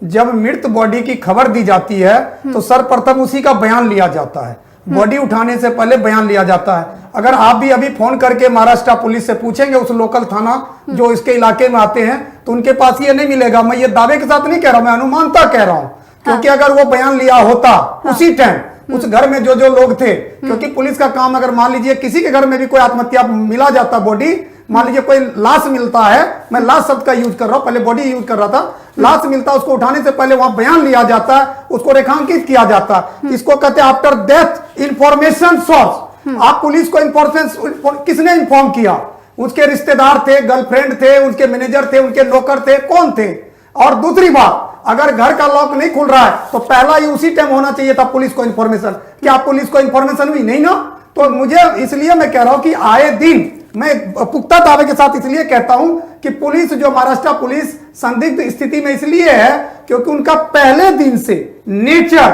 जब मृत बॉडी की खबर दी जाती है तो सर्वप्रथम उसी का बयान लिया जाता है। बॉडी उठाने से पहले बयान लिया जाता है। अगर आप भी अभी फोन करके महाराष्ट्र पुलिस से पूछेंगे, उस लोकल थाना जो इसके इलाके में आते हैं, तो उनके पास ये नहीं मिलेगा। मैं ये दावे के साथ नहीं कह रहा, मैं अनुमानता कह रहा हूं, क्योंकि अगर वो बयान लिया होता उसी टाइम उस घर में जो लोग थे, क्योंकि पुलिस का काम, अगर मान लीजिए किसी के घर में भी कोई आत्महत्या मिला जाता, बॉडी, मान लीजिए कोई लाश मिलता है, मैं लाश शब्द का यूज कर रहा हूं, पहले बॉडी यूज कर रहा था, लाश मिलता है, उसको उठाने से पहले वहां बयान लिया जाता है, उसको रेखांकित किया जाता है। इसको कहते हैं आफ्टर डेथ इंफॉर्मेशन सोर्स। आप पुलिस को इंफॉर्मेशन किसने इंफॉर्म किया? उसके रिश्तेदार थे, गर्लफ्रेंड थे, उनके मैनेजर थे, उनके नौकर थे, कौन थे? और दूसरी बात, अगर घर का लॉक नहीं खुल रहा है तो पहला ही उसी टाइम होना चाहिए था पुलिस को इंफॉर्मेशन। क्या पुलिस को इंफॉर्मेशन हुई नहीं ना? तो मुझे, इसलिए मैं कह रहा हूं कि आए दिन मैं पुख्ता दावे के साथ इसलिए कहता हूं कि पुलिस, जो महाराष्ट्र पुलिस संदिग्ध स्थिति में इसलिए है क्योंकि उनका पहले दिन से नेचर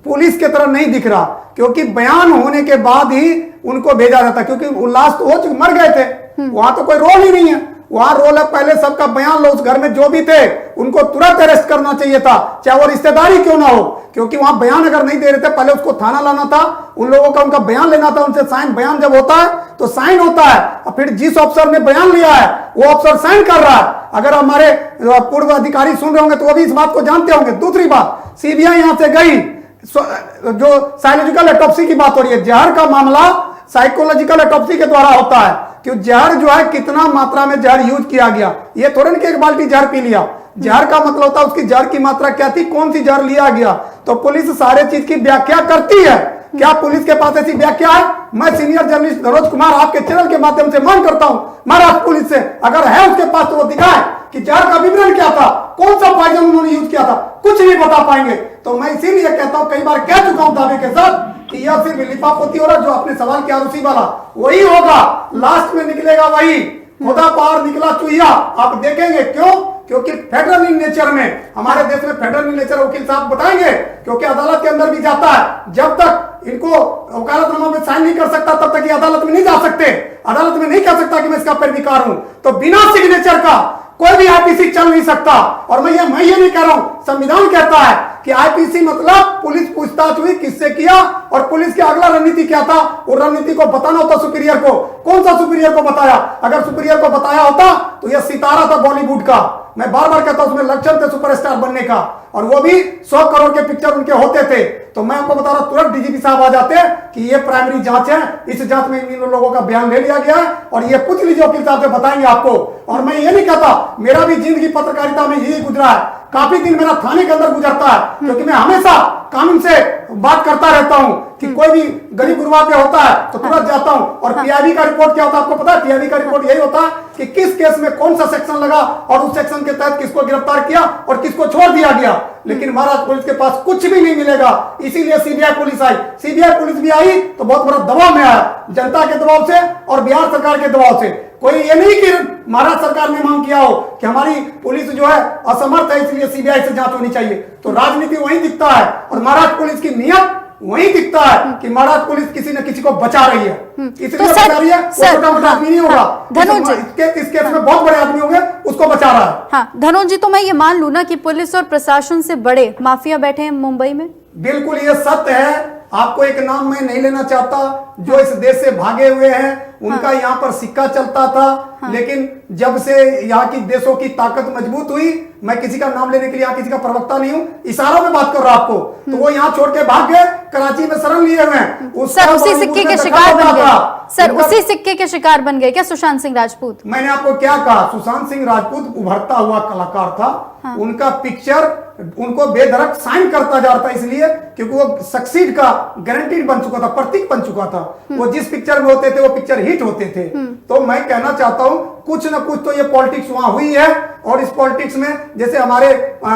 पुलिस के तरह नहीं दिख रहा, क्योंकि बयान होने के बाद ही उनको भेजा जाता, क्योंकि उल्लास तो हो चुके, मर गए थे, वहां तो कोई रोल ही नहीं है। वहां रोल है पहले सबका बयान लो, उस घर में जो भी थे उनको तुरंत अरेस्ट करना चाहिए था, चाहे वो रिश्तेदारी क्यों ना हो, क्योंकि वहां बयान अगर नहीं दे रहे थे, पहले उसको थाना लाना था, उन लोगों का उनका बयान लेना था, उनसे साइन, बयान जब होता है तो साइन होता है, और फिर जिस अफसर ने बयान लिया है वो अफसर साइन कर रहा है। अगर हमारे पूर्व अधिकारी सुन रहे होंगे तो वो भी इस बात को जानते होंगे। दूसरी बात, सीबीआई यहां से गई, जो साइकोलॉजिकल ऑटोप्सी की बात हो रही है, जहर का मामला साइकोलॉजिकल ऑटोप्सी के द्वारा होता है कि जहर जो है कितना मात्रा में जहर यूज किया गया, ये थोड़ा नहीं कि एक बाल्टी जहर पी लिया। जहर का मतलब होता है उसकी जहर की मात्रा क्या थी, कौन सी जहर लिया गया। तो पुलिस सारे चीज की व्याख्या करती है। क्या पुलिस के पास ऐसी व्याख्या है? मैं सीनियर जर्नलिस्ट धनोज कुमार आपके चैनल के माध्यम से मांग करता हूं महाराष्ट्र पुलिस से, अगर है उसके पास तो वो दिखाए कि जहर का विवरण क्या था, कौन सा पॉइजन उन्होंने यूज किया था, कुछ नहीं बता पाएंगे। तो मैं इसीलिए कहता हूं, कई बार कह चुका हूं दावे के साथ कि यह सिर्फ लिपापोती हो रहा, जो आपने सवाल किया आरुषि वाला, वही होगा, लास्ट में निकलेगा वही, खुदा पार निकला चुहिया। आप देखेंगे क्यों? क्योंकि फेडरल इन नेचर में, हमारे देश में फेडरल इन नेचर वकील साहब बताएंगे, क्योंकि अदालत के अंदर भी जाता है, जब तक इनको वकालतनामा में साइन नहीं कर सकता तब तक ये अदालत में नहीं जा सकते, अदालत में नहीं कह सकता कि मैं इसका पैरविकार हूं। तो बिना सिग्नेचर का कोई भी आईपीसी चल नहीं सकता। और मैं ये नहीं कह रहा हूं, संविधान कहता है कि आईपीसी मतलब पुलिस पूछताछ हुई, किससे किया, और पुलिस की अगला रणनीति क्या था, वो रणनीति को बताना होता सुपीरियर को। कौन सा सुपीरियर को बताया? अगर सुपीरियर को बताया होता तो यह सितारा था बॉलीवुड का, मैं बार बार कहता हूं, उसमें लक्षण थे सुपरस्टार बनने का, और वो भी 100 करोड़ के पिक्चर उनके होते थे। तो मैं आपको बता रहा हूं, तुरंत डीजीपी साहब आ जाते हैं कि ये प्राइमरी जांच है, इस जांच में इन लोगों का बयान ले लिया गया है, और ये पूछ लीजिए वकील साहब से, बताएंगे आपको। और मैं ये नहीं कहता, मेरा भी जिंदगी पत्रकारिता में यही गुजरा है, काफी दिन मेरा थाने के अंदर गुजरता है, क्योंकि मैं हमेशा कानून से बात करता रहता हूं कि कोई भी गरीब गुरबा पे होता है तो तुरंत जाता हूं। और पीआईबी का रिपोर्ट क्या होता है आपको पता है? पीआईबी का रिपोर्ट यही होता है कि किस केस में कौन सा सेक्शन लगा और उस सेक्शन के तहत किसको गिरफ्तार किया और किसको छोड़ दिया गया। लेकिन महाराष्ट्र पुलिस के पास कुछ भी नहीं मिलेगा, इसीलिए सीबीआई पुलिस आई। सीबीआई पुलिस भी आई तो बहुत बड़ा दबाव में आया, जनता के दबाव से और बिहार सरकार के दबाव से। कोई ये नहीं कि महाराष्ट्र सरकार ने मांग किया हो कि हमारी पुलिस जो है असमर्थ है, इसलिए सीबीआई से जांच होनी चाहिए। तो राजनीति वही दिखता है, और महाराष्ट्र पुलिस की नियत वही दिखता है कि महाराष्ट्र पुलिस किसी न किसी को बचा रही है, इसलिए बचा रही है। छोटा मोटा आदमी नहीं होगा, धनोज जी, इस केस में बहुत बड़े आदमी होंगे, उसको बचा रहा है। हाँ धनोज जी, तो मैं ये मान लूं ना कि पुलिस और प्रशासन से बड़े माफिया बैठे हैं मुंबई में? बिल्कुल ये सत्य है। आपको एक नाम मैं नहीं लेना चाहता, जो इस देश से भागे हुए हैं, उनका यहाँ पर सिक्का चलता था, लेकिन जब से यहाँ की देशों की ताकत मजबूत हुई, मैं किसी का नाम लेने के लिए यहाँ किसी का प्रवक्ता नहीं हूँ, इशारों में बात कर रहा हूं आपको, तो वो यहाँ छोड़ के भाग गए, कराची में शरण लिए हुए हैं। सर उसी सिक्के के शिकार बन गए। सर उसी सिक्के के शिकार बन गए क्या सुशांत सिंह राजपूत? मैंने आपको क्या कहा, सुशांत सिंह राजपूत उभरता हुआ कलाकार था। हाँ। उनका पिक्चर उनको बेधड़क साइन करता जा रहा था, इसलिए क्योंकि वो सक्सीड का गारंटीड बन चुका था, प्रतीक बन चुका था। वो जिस पिक्चर में होते थे वो पिक्चर हिट होते थे। तो मैं कहना चाहता हूं कुछ ना कुछ तो ये पॉलिटिक्स वहां हुई है, और इस पॉलिटिक्स में जैसे हमारे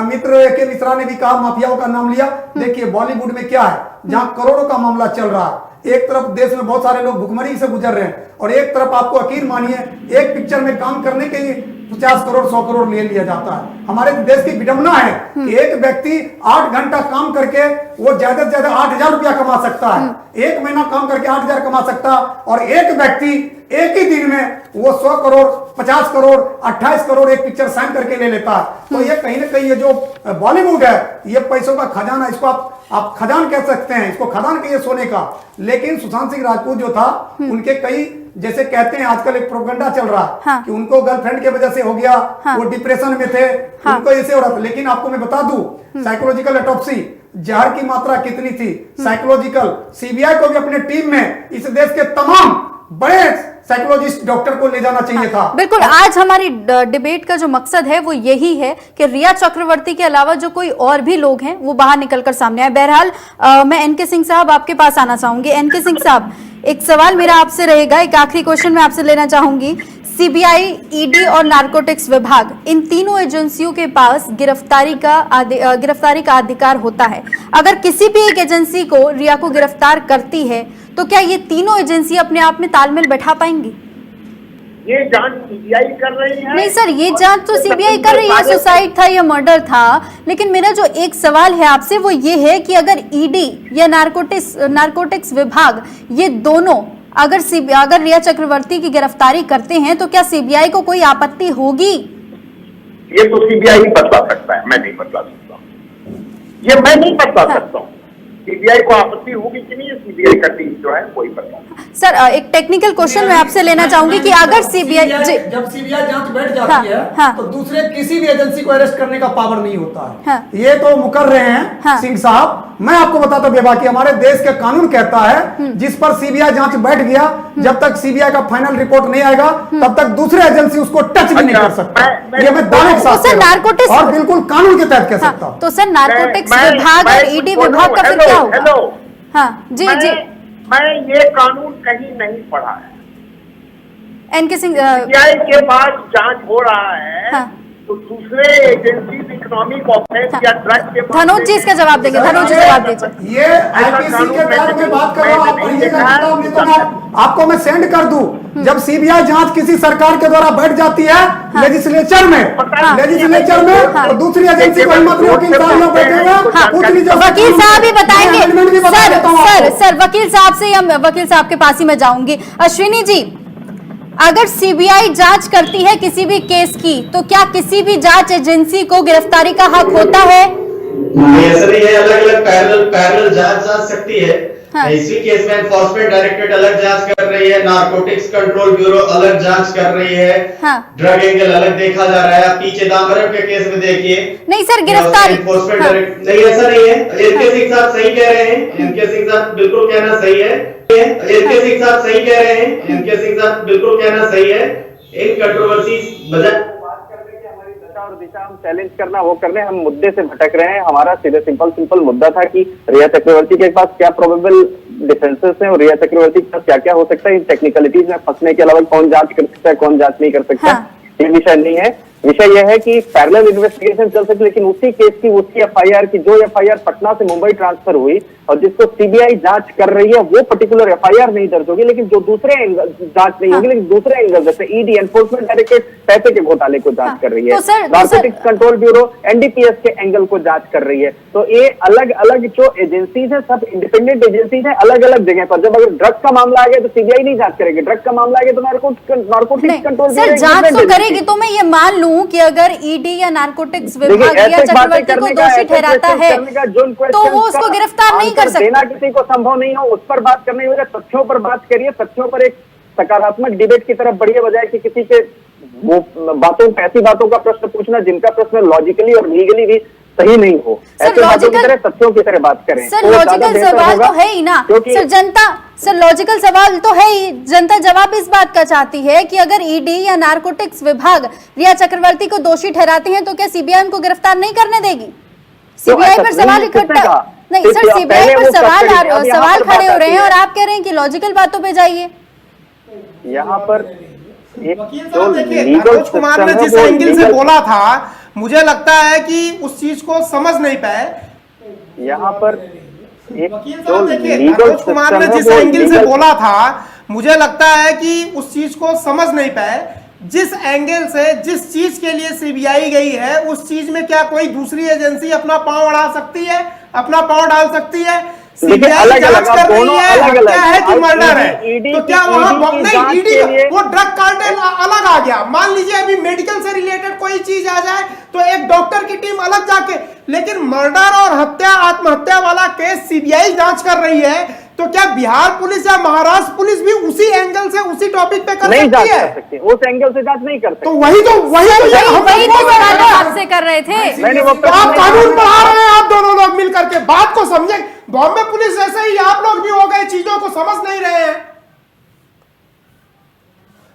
मित्र के मिश्रा ने भी कहा, माफियाओं का नाम लिया। देखिए बॉलीवुड में क्या है, जहां करोड़ों का मामला चल रहा है, एक तरफ देश में बहुत सारे लोग भुखमरी से गुजर रहे हैं, और एक तरफ आपको यकीन मानिए एक पिक्चर में काम करने के लिए 50 करोड़ 100 करोड़ ले लिया जाता है। हमारे देश की विडंबना है कि एक व्यक्ति 8 घंटा काम करके वो ज्यादा से ज्यादा 8,000 रुपया कमा सकता है, एक महीना काम करके 8,000 कमा सकता है, और एक व्यक्ति एक ही दिन में वो 100 करोड़ 50 करोड़ 28 करोड़ एक पिक्चर साइन करके ले लेता है। तो ये कहीं ना कहीं ये जो बॉलीवुड है ये पैसों का खजाना, इसको आप खजान कह सकते हैं, इसको खदान कहिए सोने का। लेकिन सुशांत सिंह राजपूत जो था उनके कई, जैसे कहते हैं आजकल एक प्रोपेगेंडा चल रहा है हाँ। कि उनको गर्लफ्रेंड की वजह से हो गया, हाँ। वो डिप्रेशन में थे, हाँ। उनको ऐसे हो रहा था। लेकिन आपको मैं बता दूं साइकोलॉजिकल ऑटोप्सी जहर की मात्रा कितनी थी, साइकोलॉजिकल, सीबीआई को भी अपने टीम में इस देश के तमाम बड़े साइकोलॉजिस्ट डॉक्टर को ले जाना चाहिए था। बिल्कुल, आज हमारी डिबेट का जो मकसद है वो यही है कि रिया चक्रवर्ती के अलावा जो कोई और भी लोग हैं वो बाहर निकलकर सामने आए। बहरहाल मैं एनके सिंह साहब आपके पास आना चाहूंगी। एनके सिंह साहब, एक सवाल मेरा आपसे रहेगा, एक आखिरी क्वेश्चन मैं आपसे लेना चाहूंगी। सीबीआई, ईडी और नारकोटिक्स विभाग, इन तीनों एजेंसियों के पास गिरफ्तारी का अधिकार होता है। अगर किसी भी एक एजेंसी को रिया को गिरफ्तार करती है तो क्या ये तीनों एजेंसी अपने आप में तालमेल बैठा पाएंगी? ये जांच सीबीआई कर रही है। नहीं सर, ये जांच तो सीबीआई कर रही है, सुसाइड था या मर्डर था। लेकिन मेरा जो एक सवाल है आपसे वो ये है कि अगर ईडी या नारकोटिक्स विभाग, ये दोनों अगर रिया चक्रवर्ती की गिरफ्तारी करते हैं तो क्या सीबीआई को कोई आपत्ति होगी? ये तो सीबीआई ही बतला सकता है, मैं नहीं बतला सकता। ये मैं नहीं बतला सकता हूँ सीबीआई को आपत्ति होगी कि नहीं, सीबीआई का टीम जो है वही बता। सर एक टेक्निकल क्वेश्चन मैं आपसे लेना चाहूंगी कि अगर सीबीआई जब सीबीआई जांच बैठ जाती है तो दूसरे किसी भी एजेंसी को अरेस्ट करने का पावर नहीं होता है। हाँ। ये तो मुकर रहे हैं सिंह साहब। मैं आपको बताता हूँ बेबाकी, हमारे देश का कानून कहता है जिस पर सीबीआई जांच बैठ गया, जब तक सीबीआई का फाइनल रिपोर्ट नहीं आएगा तब तक दूसरे एजेंसी उसको टच भी नहीं कर सकता। ये मैं दावे के साथ नारकोटिक्स और बिल्कुल कानून के तहत कह सकता हूँ। तो सर नारकोटिक्स विभाग और ईडी विभाग का फिर क्या होगा? हाँ जी जी, मैं ये कानून कहीं नहीं पढ़ा है। एनके सिंह, सीबीआई के पास जांच हो रहा है हाँ। तो दूसरे एजेंसी इकोनॉमिक ऑफेंस या ड्रग के धनोज जी इसका जवाब देंगे। धनोज जी जवाब दीजिए। ये आईपीसी के तहत मैं बात कर रहा हूँ, आप पढ़िएगा किताब, नहीं तो मैं आपको मैं सेंड कर दूं। जब सीबीआई जांच किसी सरकार के द्वारा बैठ जाती है लेजिस्लेचर में, तो दूसरी एजेंसी को हिम्मत नहीं होती, लोग बैठे हुए वकील साहब ही बताएंगे। सर वकील साहब से, हम वकील साहब के पास ही मैं जाऊंगी। अश्विनी जी, अगर सीबीआई जांच करती है किसी भी केस की तो क्या किसी भी जांच एजेंसी को गिरफ्तारी का हक होता है? नहीं, ऐसा नहीं है। अलग अलग पैरेलल जांच सकती है। हाँ। इसी केस में एनफोर्समेंट डायरेक्टरेट अलग जांच कर रही है, नारकोटिक्स कंट्रोल ब्यूरो अलग जांच कर रही है, हाँ। ड्रग एंगल अलग देखा जा रहा है। पीछे चिदंबरम के केस में देखिए। नहीं सर, गिरफ्तारी एनफोर्समेंट डायरेक्टर, नहीं ऐसा नहीं है। एनके सिंह साहब सही कह रहे हैं, एनके सिंह साहब बिल्कुल कहना सही है। एनके सिंह साहब सही कह रहे हैं, एनके सिंह साहब बिल्कुल कहना सही है। इन कंट्रोवर्सी बजाय और दिशा हम चैलेंज करना वो करने, हम मुद्दे से भटक रहे हैं। हमारा सीधे सिंपल मुद्दा था कि रिया चक्रवर्ती के पास क्या प्रोबेबल डिफेंसेस हैं और रिया चक्रवर्ती के पास क्या क्या हो सकता है। इन टेक्निकलिटीज में फंसने के अलावा कौन जांच कर सकता है, कौन जांच नहीं कर सकता, ये विषय नहीं है। विषय यह है कि पैरेलल इन्वेस्टिगेशन चल सकती, लेकिन उसी केस की उसी एफआईआर की जो एफआईआर पटना से मुंबई ट्रांसफर हुई और जिसको सीबीआई जांच कर रही है वो पर्टिकुलर एफआईआर नहीं दर्ज होगी, लेकिन जो दूसरे जांच नहीं होगी, लेकिन दूसरे एंगल जैसे ईडी एनफोर्समेंट डायरेक्टरेट पैसे के घोटाले को जांच कर रही है, नारकोटिक्स कंट्रोल ब्यूरो एनडीपीएस के एंगल को जांच कर रही है। तो ये अलग अलग जो एजेंसीज है, सब इंडिपेंडेंट एजेंसीज है, अलग अलग जगह पर। जब अगर ड्रग्स का मामला आ गया तो सीबीआई नहीं जांच करेगी, ड्रग्स का मामला आ गया तो नारकोटिक्स कंट्रोल सर जांच तो करेगी। तो मैं ये मान लूं कि अगर ईडी या नारकोटिक्स विभाग रिया चक्रवर्ती को दोषी ठहराता है तो वो उसको गिरफ्तार नहीं कर सकते। देना किसी को संभव नहीं हो, उस पर बात करने की बजाय तथ्यों पर बात करिए, तथ्यों पर एक सकारात्मक डिबेट की तरफ बढ़िए, बजाय कि किसी के वो बातों, ऐसी बातों का प्रश्न पूछना जिनका प्रश्न लॉजिकली और लीगली भी सही नहीं हो। ऐसे बातों की तरह तथ्यों की तरह बात करें। सर लॉजिकल सवाल तो है ही ना सर। सर लॉजिकल सवाल तो है ही, जनता जवाब इस बात का चाहती है कि अगर ईडी या नारकोटिक्स विभाग रिया चक्रवर्ती को दोषी ठहराती हैं तो क्या सीबीआई उनको गिरफ्तार नहीं करने देगी? सीबीआई पर सवाल इकट्ठा नहीं सर, सीबीआई पर सवाल खड़े हो रहे हैं और आप कह रहे हैं कि लॉजिकल बातों पे जाइए। यहाँ पर एक वकील जो साहब देखिए, लीगल मनोज कुमार ने जिस एंगल से बोला था, मुझे लगता है कि उस चीज को समझ नहीं पाए। यहाँ पर एक वकील जो साहब देखिए, लीगल मनोज कुमार ने जिस एंगल से बोला था, मुझे लगता है कि उस चीज को समझ नहीं पाए। जिस एंगल से, जिस चीज के लिए सीबीआई गई है, उस चीज में क्या कोई दूसरी एजेंसी अपना पांव अड़ा सकती है, अपना पांव डाल सकती है? सीबीआई जांच कर रही है, क्या है कि मर्डर है, तो क्या वहां नहीं ईडी वो ड्रग कार्टेल अलग आ गया। मान लीजिए अभी मेडिकल से रिलेटेड कोई चीज आ जाए तो एक डॉक्टर की टीम अलग जाके, लेकिन मर्डर और हत्या, आत्महत्या वाला केस सीबीआई जांच कर रही है, तो क्या बिहार पुलिस या महाराष्ट्र पुलिस भी उसी एंगल से, उसी टॉपिक पे कर सकती है? उस एंगल से जांच नहीं कर सकते। तो वही तो आपसे कर रहे थे। तो आप कानून बढ़ा रहे हैं, आप दोनों लोग मिल करके बात को समझे। बॉम्बे पुलिस ऐसे ही आप लोग भी हो गए, चीजों को समझ नहीं रहे हैं।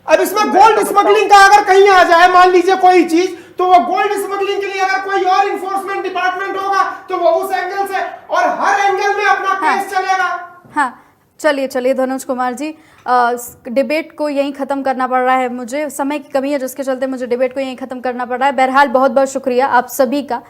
अब इसमें गोल्ड स्मगलिंग का अगर कहीं आ जाए, मान लीजिए कोई चीज, तो वो गोल्ड स्मगलिंग के लिए अगर कोई और इन्फोर्समेंट डिपार्टमेंट होगा तो वो उस एंगल से और हर एंगल में अपना केस चलेगा। हाँ चलिए धनुष कुमार जी, डिबेट को यहीं खत्म करना पड़ रहा है, मुझे समय की कमी है जिसके चलते मुझे डिबेट को यहीं खत्म करना पड़ रहा है। बहरहाल बहुत बहुत शुक्रिया आप सभी का।